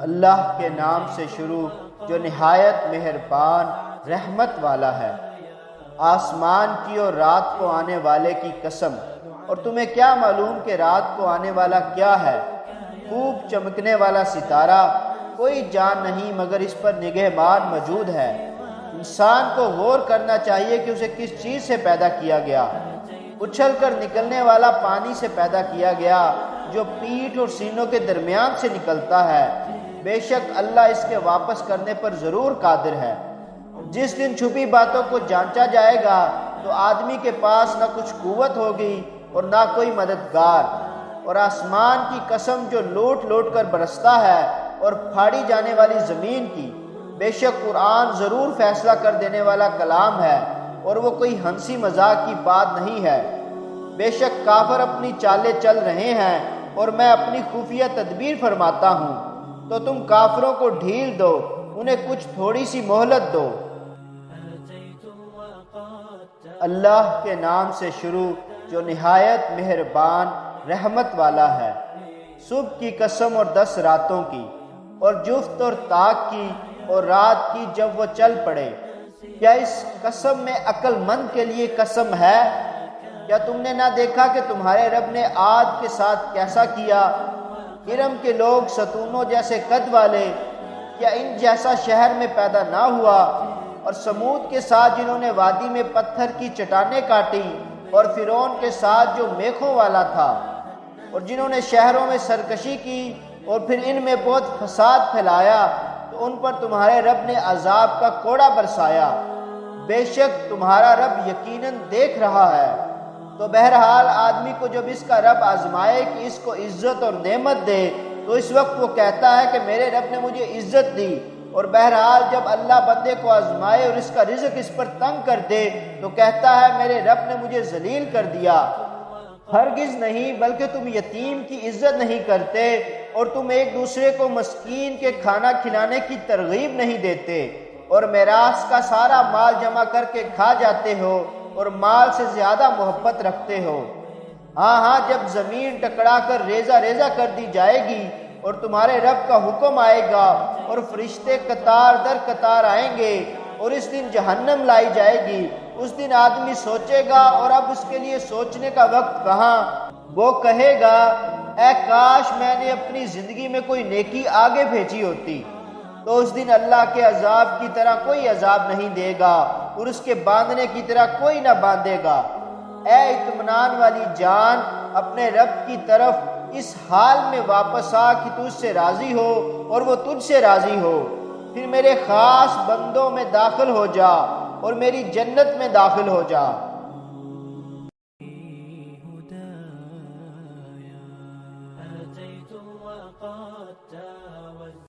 اللہ کے نام سے شروع جو نہایت مہربان رحمت والا ہے۔ آسمان کی اور رات کو آنے والے کی قسم، اور تمہیں کیا معلوم کہ رات کو آنے والا کیا ہے؟ خوب چمکنے والا ستارہ، کوئی جان نہیں مگر اس پر نگہبان موجود ہے۔ انسان کو غور کرنا چاہیے کہ اسے کس چیز سے پیدا کیا گیا۔ اچھل کر نکلنے والا پانی سے پیدا کیا گیا جو پیٹھ اور سینوں کے درمیان سے نکلتا ہے۔ بے شک اللہ اس کے واپس کرنے پر ضرور قادر ہے۔ جس دن چھپی باتوں کو جانچا جائے گا تو آدمی کے پاس نہ کچھ قوت ہوگی اور نہ کوئی مددگار۔ اور آسمان کی قسم جو لوٹ لوٹ کر برستا ہے اور پھاڑی جانے والی زمین کی، بے شک قرآن ضرور فیصلہ کر دینے والا کلام ہے اور وہ کوئی ہنسی مذاق کی بات نہیں ہے۔ بے شک کافر اپنی چالیں چل رہے ہیں اور میں اپنی خفیہ تدبیر فرماتا ہوں، تو تم کافروں کو ڈھیل دو، انہیں کچھ تھوڑی سی مہلت دو۔ اللہ کے نام سے شروع جو نہایت مہربان رحمت والا ہے۔ صبح کی قسم اور 10 راتوں کی، اور جفت اور طاق کی اور رات کی جب وہ چل پڑے۔ کیا اس قسم میں عقل مند کے لیے قسم ہے؟ کیا تم نے نہ دیکھا کہ تمہارے رب نے عاد کے ساتھ کیسا کیا؟ ارم کے لوگ ستونوں جیسے قد والے، کیا ان جیسا شہر میں پیدا نہ ہوا؟ اور سمود کے ساتھ جنہوں نے وادی میں پتھر کی چٹانیں کاٹی، اور فرعون کے ساتھ جو میخوں والا تھا، اور جنہوں نے شہروں میں سرکشی کی اور پھر ان میں بہت فساد پھیلایا، تو ان پر تمہارے رب نے عذاب کا کوڑا برسایا۔ بے شک تمہارا رب یقیناً دیکھ رہا ہے۔ تو بہرحال آدمی کو جب اس کا رب آزمائے کہ اس کو عزت اور نعمت دے، تو اس وقت وہ کہتا ہے کہ میرے رب نے مجھے عزت دی، اور بہرحال جب اللہ بندے کو آزمائے اور اس کا رزق اس پر تنگ کر دے تو کہتا ہے میرے رب نے مجھے ذلیل کر دیا۔ ہرگز نہیں، بلکہ تم یتیم کی عزت نہیں کرتے، اور تم ایک دوسرے کو مسکین کے کھانا کھلانے کی ترغیب نہیں دیتے، اور میراث کا سارا مال جمع کر کے کھا جاتے ہو اور مال سے زیادہ محبت رکھتے ہو۔ ہاں جب زمین ٹکرا کر ریزہ ریزہ کر دی جائے گی اور تمہارے رب کا حکم آئے گا اور فرشتے قطار در قطار آئیں گے اور اس دن جہنم لائی جائے گی، اس دن آدمی سوچے گا اور اب اس کے لیے سوچنے کا وقت کہاں۔ وہ کہے گا اے کاش میں نے اپنی زندگی میں کوئی نیکی آگے بھیجی ہوتی۔ تو اس دن اللہ کے عذاب کی طرح کوئی عذاب نہیں دے گا اور اس کے باندھنے کی طرح کوئی نہ باندھے گا۔ اے اطمینان والی جان، اپنے رب کی طرف اس حال میں واپس آ کہ تو اس سے راضی ہو اور وہ تجھ سے راضی ہو، پھر میرے خاص بندوں میں داخل ہو جا اور میری جنت میں داخل ہو جا۔